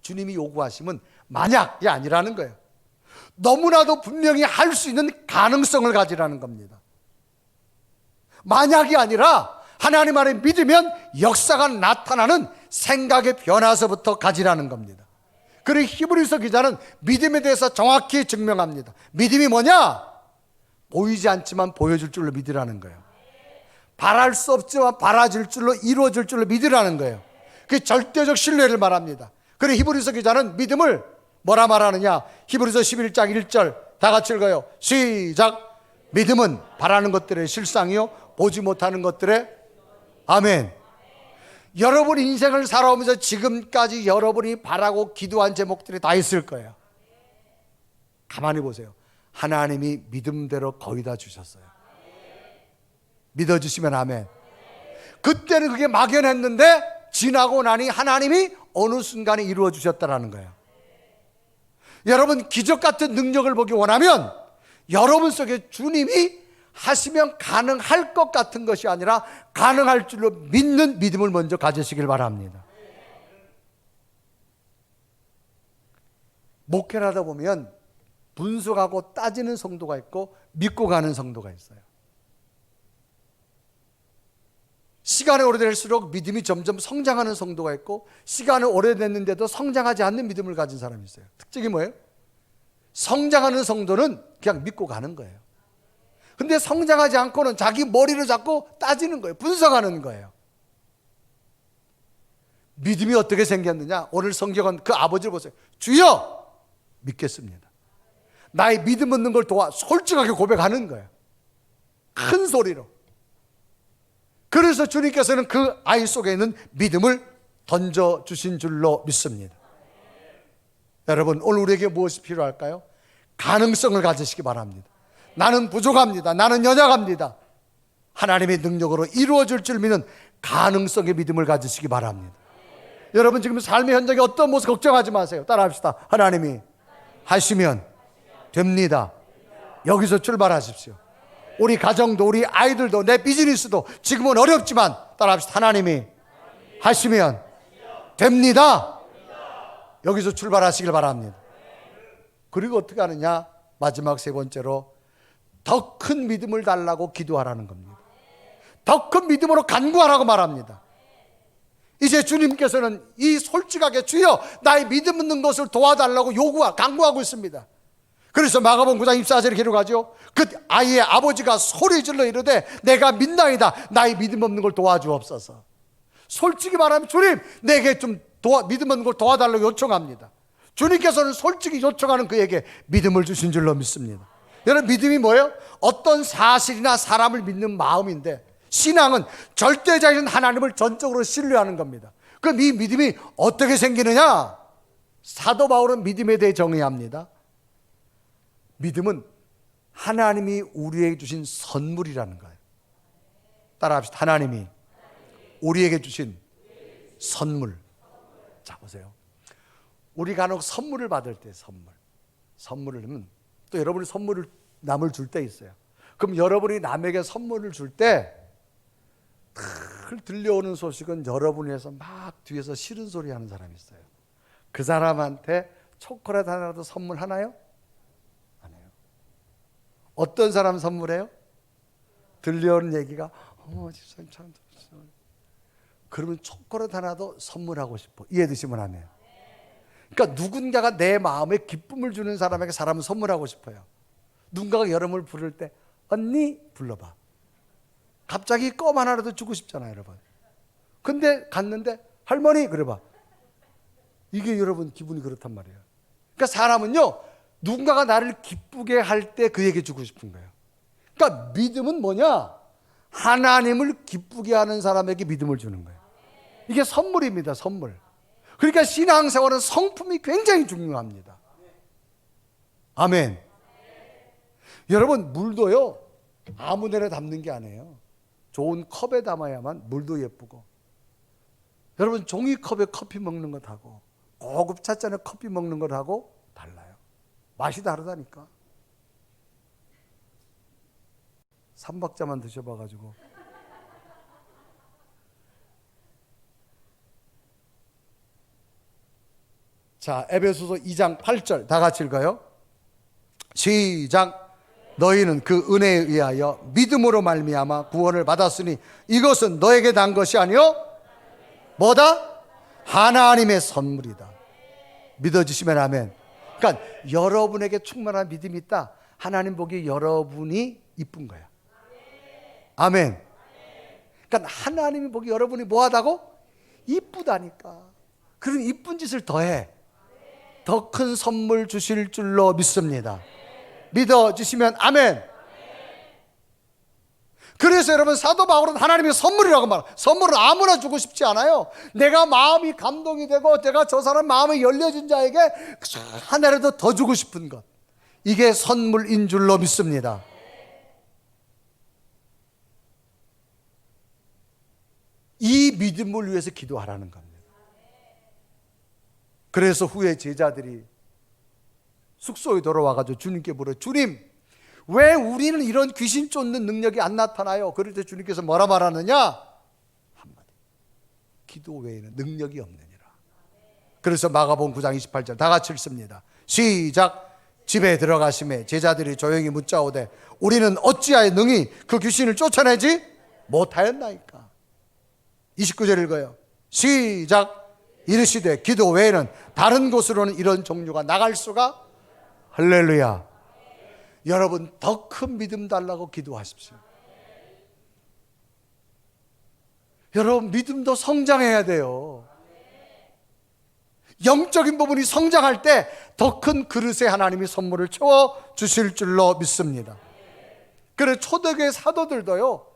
주님이 요구하심은 만약이 아니라는 거예요. 너무나도 분명히 할 수 있는 가능성을 가지라는 겁니다. 만약이 아니라 하나님 안에 믿으면 역사가 나타나는 생각의 변화서부터 가지라는 겁니다. 그리고 히브리서 기자는 믿음에 대해서 정확히 증명합니다. 믿음이 뭐냐? 보이지 않지만 보여줄 줄로 믿으라는 거예요. 바랄 수 없지만 바라질 줄로 이루어질 줄로 믿으라는 거예요. 그게 절대적 신뢰를 말합니다. 그리고 히브리서 기자는 믿음을 뭐라 말하느냐? 히브리서 11장 1절 다 같이 읽어요. 시작. 믿음은 바라는 것들의 실상이요 보지 못하는 것들에 아멘. 여러분 인생을 살아오면서 지금까지 여러분이 바라고 기도한 제목들이 다 있을 거예요. 가만히 보세요. 하나님이 믿음대로 거의 다 주셨어요. 믿어주시면 아멘. 그때는 그게 막연했는데 지나고 나니 하나님이 어느 순간에 이루어 주셨다라는 거예요. 여러분 기적 같은 능력을 보기 원하면 여러분 속에 주님이 하시면 가능할 것 같은 것이 아니라 가능할 줄로 믿는 믿음을 먼저 가지시길 바랍니다. 목회를 하다 보면 분석하고 따지는 성도가 있고 믿고 가는 성도가 있어요. 시간이 오래될수록 믿음이 점점 성장하는 성도가 있고 시간이 오래됐는데도 성장하지 않는 믿음을 가진 사람이 있어요. 특징이 뭐예요? 성장하는 성도는 그냥 믿고 가는 거예요. 근데 성장하지 않고는 자기 머리를 잡고 따지는 거예요. 분석하는 거예요. 믿음이 어떻게 생겼느냐? 오늘 성경은 그 아버지를 보세요. 주여 믿겠습니다. 나의 믿음 없는 걸 도와 솔직하게 고백하는 거예요. 큰 소리로. 그래서 주님께서는 그 아이 속에 있는 믿음을 던져주신 줄로 믿습니다. 여러분 오늘 우리에게 무엇이 필요할까요? 가능성을 가지시기 바랍니다. 나는 부족합니다. 나는 연약합니다. 하나님의 능력으로 이루어질 줄 믿는 가능성의 믿음을 가지시기 바랍니다. 여러분 지금 삶의 현장에 어떤 모습 걱정하지 마세요. 따라합시다. 하나님이 하시면 됩니다. 여기서 출발하십시오. 우리 가정도 우리 아이들도 내 비즈니스도 지금은 어렵지만 따라합시다. 하나님이 하시면 됩니다. 여기서 출발하시길 바랍니다. 그리고 어떻게 하느냐? 마지막 세 번째로 더 큰 믿음을 달라고 기도하라는 겁니다. 더 큰 믿음으로 간구하라고 말합니다. 이제 주님께서는 이 솔직하게 주여 나의 믿음 없는 것을 도와달라고 간구하고 있습니다. 그래서 마가복음 9장 24절에 기록하죠. 그 아이의 아버지가 소리질러 이르되 내가 믿나이다. 나의 믿음 없는 걸 도와주옵소서. 솔직히 말하면 주님 내게 좀 믿음 없는 걸 도와달라고 요청합니다. 주님께서는 솔직히 요청하는 그에게 믿음을 주신 줄로 믿습니다. 여러분 믿음이 뭐예요? 어떤 사실이나 사람을 믿는 마음인데 신앙은 절대자이신 하나님을 전적으로 신뢰하는 겁니다. 그럼 이 믿음이 어떻게 생기느냐? 사도 바울은 믿음에 대해 정의합니다. 믿음은 하나님이 우리에게 주신 선물이라는 거예요. 따라합시다. 하나님이 우리에게 주신 선물. 자 보세요. 우리 간혹 선물을 받을 때 선물을 하면 또 여러분이 선물을 남을 줄 때 있어요. 그럼 여러분이 남에게 선물을 줄 때 늘 들려오는 소식은 여러분에서 막 뒤에서 싫은 소리 하는 사람이 있어요. 그 사람한테 초콜릿 하나라도 선물하나요? 안 해요. 어떤 사람 선물해요? 들려오는 얘기가 집사님 참 그러면 초콜릿 하나도 선물하고 싶어. 이해되시면 안 해요. 그러니까 누군가가 내 마음에 기쁨을 주는 사람에게 사람은 선물하고 싶어요. 누군가가 여러분을 부를 때 언니 불러봐. 갑자기 껌 하나라도 주고 싶잖아요, 여러분. 근데 갔는데 할머니 그래봐. 이게 여러분 기분이 그렇단 말이에요. 그러니까 사람은요 누군가가 나를 기쁘게 할 때 그에게 주고 싶은 거예요. 그러니까 믿음은 뭐냐? 하나님을 기쁘게 하는 사람에게 믿음을 주는 거예요. 이게 선물입니다, 선물. 그러니까 신앙생활은 성품이 굉장히 중요합니다. 아멘. 여러분 물도요 아무 데나 담는 게 아니에요. 좋은 컵에 담아야만 물도 예쁘고. 여러분 종이컵에 커피 먹는 것하고 고급 찻잔에 커피 먹는 것하고 달라요. 맛이 다르다니까. 3박자만 드셔봐가지고. 자, 에베소서 2장 8절 다 같이 읽어요. 시작. 너희는 그 은혜에 의하여 믿음으로 말미암아 구원을 받았으니 이것은 너에게 난 것이 아니요 뭐다? 하나님의 선물이다. 믿어주시면 아멘. 그러니까 여러분에게 충만한 믿음이 있다. 하나님 보기에 여러분이 이쁜 거야. 아멘. 그러니까 하나님이 보기 여러분이 뭐하다고? 이쁘다니까. 그런 이쁜 짓을 더해. 더 큰 선물 주실 줄로 믿습니다. 믿어주시면 아멘. 그래서 여러분, 사도 바울은 하나님의 선물이라고 말합니다. 선물은 아무나 주고 싶지 않아요. 내가 마음이 감동이 되고 내가 저 사람 마음이 열려진 자에게 하나라도 더 주고 싶은 것, 이게 선물인 줄로 믿습니다. 이 믿음을 위해서 기도하라는 겁니다. 그래서 후에 제자들이 숙소에 돌아와가지고 주님께 물어요. 주님, 왜 우리는 이런 귀신 쫓는 능력이 안 나타나요? 그럴 때 주님께서 뭐라 말하느냐? 한마디, 기도 외에는 능력이 없느니라. 그래서 마가복음 9장 28절 다 같이 읽습니다. 시작. 집에 들어가심에 제자들이 조용히 묻자오되 우리는 어찌하여 능히 그 귀신을 쫓아내지 못하였나이까. 29절 읽어요. 시작. 이르시되 기도 외에는 다른 곳으로는 이런 종류가 나갈 수가. 할렐루야. 여러분, 더 큰 믿음 달라고 기도하십시오. 여러분, 믿음도 성장해야 돼요. 영적인 부분이 성장할 때 더 큰 그릇에 하나님이 선물을 채워 주실 줄로 믿습니다. 그래서 초대교회 사도들도요,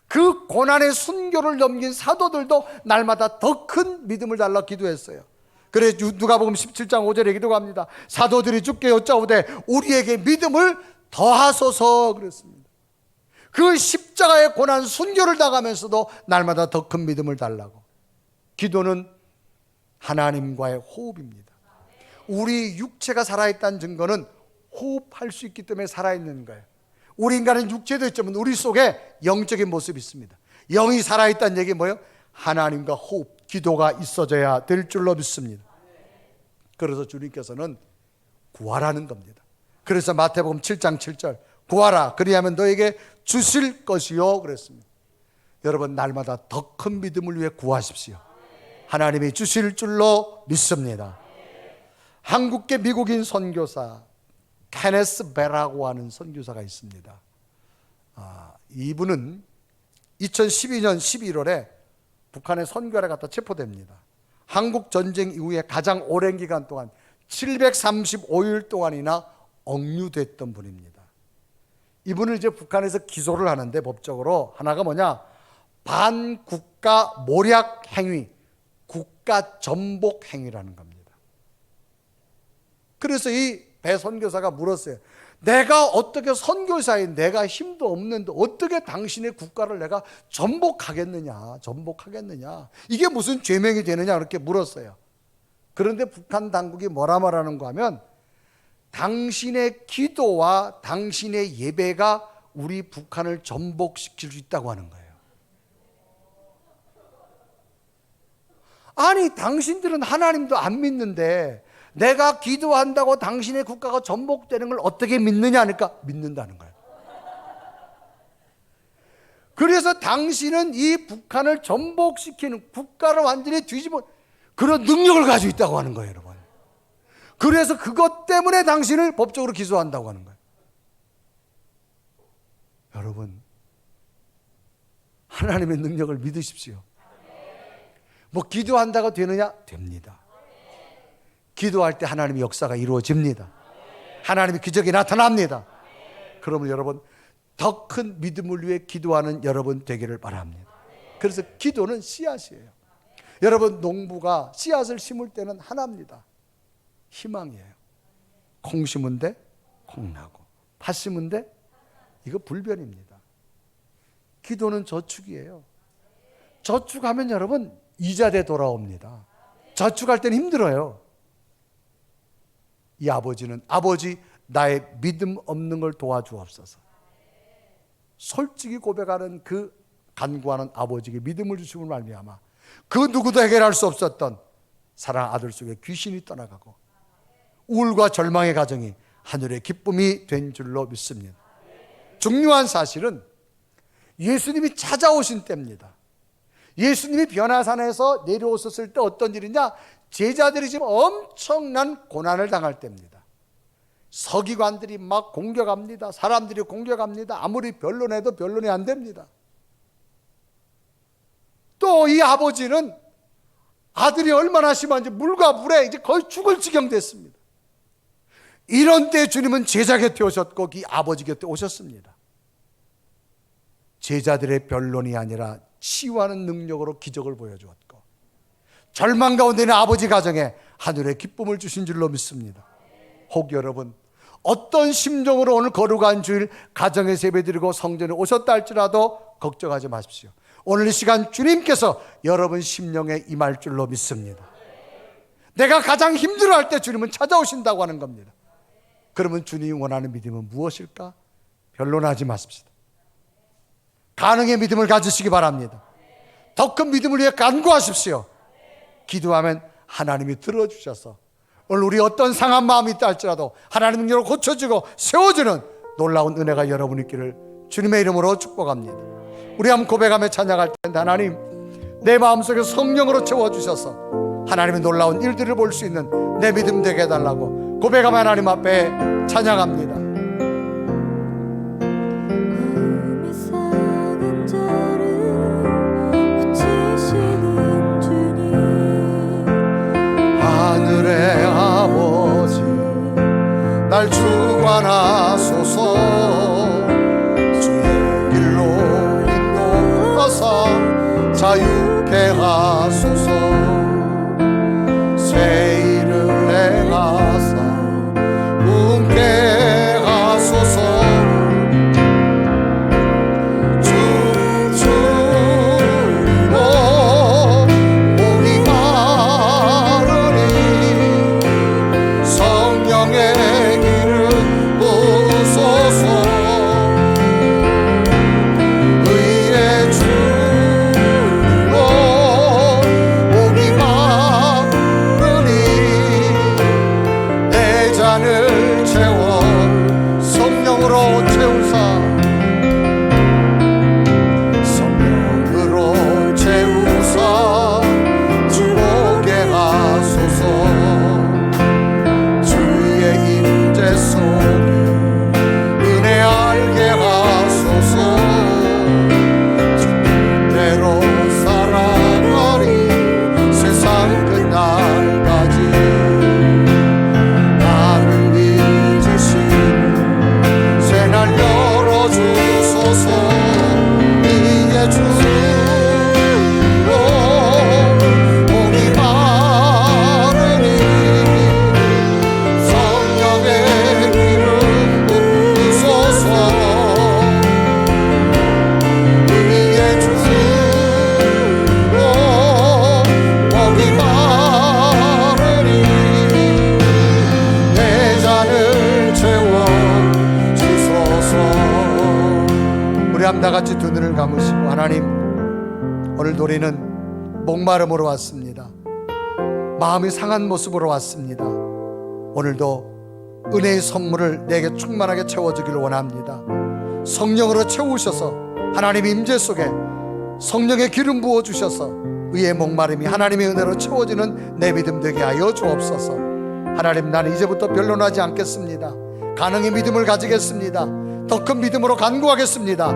그 고난의 순교를 넘긴 사도들도 날마다 더 큰 믿음을 달라 기도했어요. 그래서 누가복음 17장 5절에 기도합니다. 사도들이 주께 여짜오되 우리에게 믿음을 더하소서 그랬습니다. 그 십자가의 고난 순교를 당하면서도 날마다 더 큰 믿음을 달라고. 기도는 하나님과의 호흡입니다. 우리 육체가 살아있다는 증거는 호흡할 수 있기 때문에 살아있는 거예요. 우리 인간은 육체도 있지만 우리 속에 영적인 모습이 있습니다. 영이 살아있다는 얘기 뭐예요? 하나님과 호흡, 기도가 있어져야 될 줄로 믿습니다. 그래서 주님께서는 구하라는 겁니다. 그래서 마태복음 7장 7절 구하라 그리하면 너에게 주실 것이요 그랬습니다. 여러분, 날마다 더 큰 믿음을 위해 구하십시오. 하나님이 주실 줄로 믿습니다. 한국계 미국인 선교사 케네스 베라고 하는 선교사가 있습니다. 이분은 2012년 11월에 북한의 선교를 갔다 체포됩니다. 한국 전쟁 이후에 가장 오랜 기간 동안 735일 동안이나 억류됐던 분입니다. 이분을 이제 북한에서 기소를 하는데 법적으로 하나가 뭐냐? 반국가 모략 행위, 국가 전복 행위라는 겁니다. 그래서 이 배 선교사가 물었어요. 내가 어떻게 선교사인 내가 힘도 없는데 어떻게 당신의 국가를 내가 전복하겠느냐? 이게 무슨 죄명이 되느냐? 그렇게 물었어요. 그런데 북한 당국이 뭐라 말하는 거 하면 당신의 기도와 당신의 예배가 우리 북한을 전복시킬 수 있다고 하는 거예요. 아니, 당신들은 하나님도 안 믿는데 내가 기도한다고 당신의 국가가 전복되는 걸 어떻게 믿느냐 하니까 믿는다는 거예요. 그래서 당신은 이 북한을 전복시키는, 국가를 완전히 뒤집어 그런 능력을 가지고 있다고 하는 거예요, 여러분. 그래서 그것 때문에 당신을 법적으로 기소한다고 하는 거예요. 여러분, 하나님의 능력을 믿으십시오. 뭐 기도한다고 되느냐? 됩니다. 기도할 때 하나님의 역사가 이루어집니다. 하나님의 기적이 나타납니다. 그러면 여러분, 더 큰 믿음을 위해 기도하는 여러분 되기를 바랍니다. 그래서 기도는 씨앗이에요. 여러분, 농부가 씨앗을 심을 때는 하나입니다. 희망이에요. 콩 심은 데 콩 나고, 팥 심은 데 이거 불변입니다. 기도는 저축이에요. 저축하면 여러분 이자대 돌아옵니다. 저축할 때는 힘들어요. 이 아버지는 아버지 나의 믿음 없는 걸 도와주옵소서. 솔직히 고백하는 그 간구하는 아버지에게 믿음을 주심을 말미암아 그 누구도 해결할 수 없었던 사랑 아들 속에 귀신이 떠나가고 우울과 절망의 가정이 하늘의 기쁨이 된 줄로 믿습니다. 중요한 사실은 예수님이 찾아오신 때입니다. 예수님이 변화산에서 내려오셨을 때 어떤 일이냐? 제자들이 지금 엄청난 고난을 당할 때입니다. 서기관들이 막 공격합니다. 사람들이 공격합니다. 아무리 변론해도 변론이 안 됩니다. 또 이 아버지는 아들이 얼마나 심한지 물과 물에 이제 거의 죽을 지경 됐습니다. 이런 때 주님은 제자 곁에 오셨고 이 아버지 곁에 오셨습니다. 제자들의 변론이 아니라 치유하는 능력으로 기적을 보여주었고, 절망 가운데 있는 아버지 가정에 하늘의 기쁨을 주신 줄로 믿습니다. 혹 여러분 어떤 심정으로 오늘 거룩한 주일 가정에서 예배드리고 성전에 오셨다 할지라도 걱정하지 마십시오. 오늘 이 시간 주님께서 여러분 심령에 임할 줄로 믿습니다. 내가 가장 힘들어할 때 주님은 찾아오신다고 하는 겁니다. 그러면 주님이 원하는 믿음은 무엇일까? 변론하지 마십시다. 가능의 믿음을 가지시기 바랍니다. 더 큰 믿음을 위해 간구하십시오. 기도하면 하나님이 들어주셔서 오늘 우리 어떤 상한 마음이 있다 할지라도 하나님 능력으로 고쳐지고 세워지는 놀라운 은혜가 여러분 있기를 주님의 이름으로 축복합니다. 우리 한번 고백하며 찬양할 텐데, 하나님 내 마음속에 성령으로 채워주셔서 하나님의 놀라운 일들을 볼 수 있는 내 믿음 되게 해달라고 고백하며 하나님 앞에 찬양합니다. 마음이 상한 자를 고치시는 주님, 하늘의 아버지 날 주관하소서. 주의 길로 인도하사 자유케 하소서. 새 일을 행하사 웃게 하소서. 주로 목이 마르니 성령의 길을 부소서. 의의 주로 목이 마르니 내 잔을 채워 성령으로 채우사. 성령으로 채우사 주목게 하소서. 주의 임재 속에 은혜 알게 하소서. 주 뜻대로 살아가리 세상 끝날까지. 나를 믿으시는 새날 열어주소서. 이제 주로 목이 마르니 성령의 기름 부으소서. 이제 주로 목이 마르니 내 잔을 채워 주소서. 우리 함 다 같이 두 눈을 감으시고, 하나님 오늘 우리는 목마름으로 왔습니다. 마음이 상한 모습으로 왔습니다. 오늘도 은혜의 선물을 내게 충만하게 채워주기를 원합니다. 성령으로 채우셔서 하나님의 임재 속에 성령의 기름 부어주셔서 의의 목마름이 하나님의 은혜로 채워지는 내 믿음 되게 하여 주옵소서. 하나님, 나는 이제부터 변론하지 않겠습니다. 가능의 믿음을 가지겠습니다. 더 큰 믿음으로 간구하겠습니다.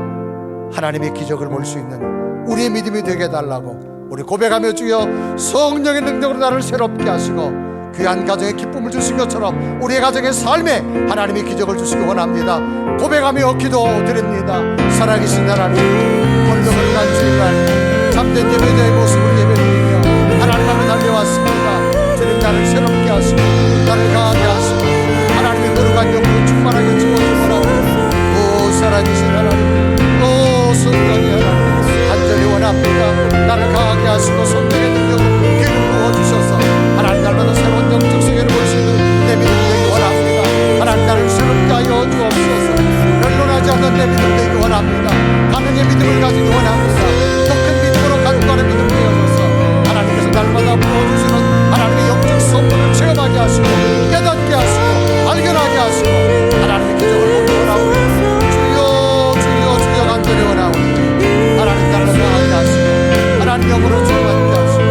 하나님의 기적을 볼 수 있는 우리의 믿음이 되게 해달라고 우리 고백하며, 주여 성령의 능력으로 나를 새롭게 하시고 귀한 가정에 기쁨을 주신 것처럼 우리의 가정의 삶에 하나님의 기적을 주시기 원합니다. 고백하며 기도드립니다. 살아계신 하나님, 건너을 난 주일날 잠든 예배자의 모습으로 예배드리며 하나님 앞에 달려왔습니다. 주님, 나를 새롭게 하시고 나를 강하게 하시고 하나님의 거룩한 영으로 충만하게 채워주시라고. 오 살아계신 하나님, 오 성령의 하나님, 간절히 원합니다. 나를 강하게 하시고 성령의 능력으로 기름 부어주셔서 하나님 날마다 새로운 영적 세계를 볼 수 있는 내 믿음 되기 원합니다. 하나님, 나를 새롭게 하여 주옵소서. 변론하지 않는 내 믿음 되기 원합니다. 가능의 믿음을 가지기 원합니다. 더 큰 믿음으로 간구하는 믿음 되어줘서 하나님께서 날마다 부어주시는 하나님의 영적 선물을 체험하게 하시고 깨닫게 하시고 발견하게 하시고 하나님의 기적을 보기 원합니다. 주여 주여 주여 간절히 원하오니 하나님 나를 강하게 하시고 하나님 영으로 충만하게 하시고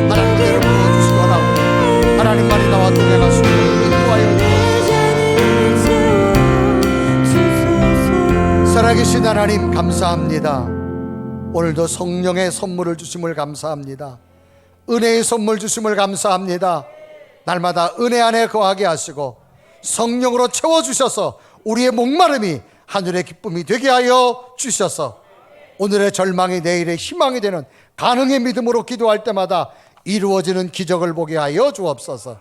하나님 그대로 부어주시기 원하오니 하나님만이 나와 동행하시고 인도하여 주옵소서. 살아계신 하나님, 감사합니다. 오늘도 성령의 선물을 주심을 감사합니다. 은혜의 선물 주심을 감사합니다. 날마다 은혜 안에 거하게 하시고 성령으로 채워주셔서 우리의 목마름이 하늘의 기쁨이 되게 하여 주셔서 오늘의 절망이 내일의 희망이 되는 가능의 믿음으로 기도할 때마다 이루어지는 기적을 보게 하여 주옵소서.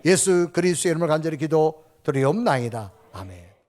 예수 그리스도의 이름을 간절히 기도 드리옵나이다. 아멘.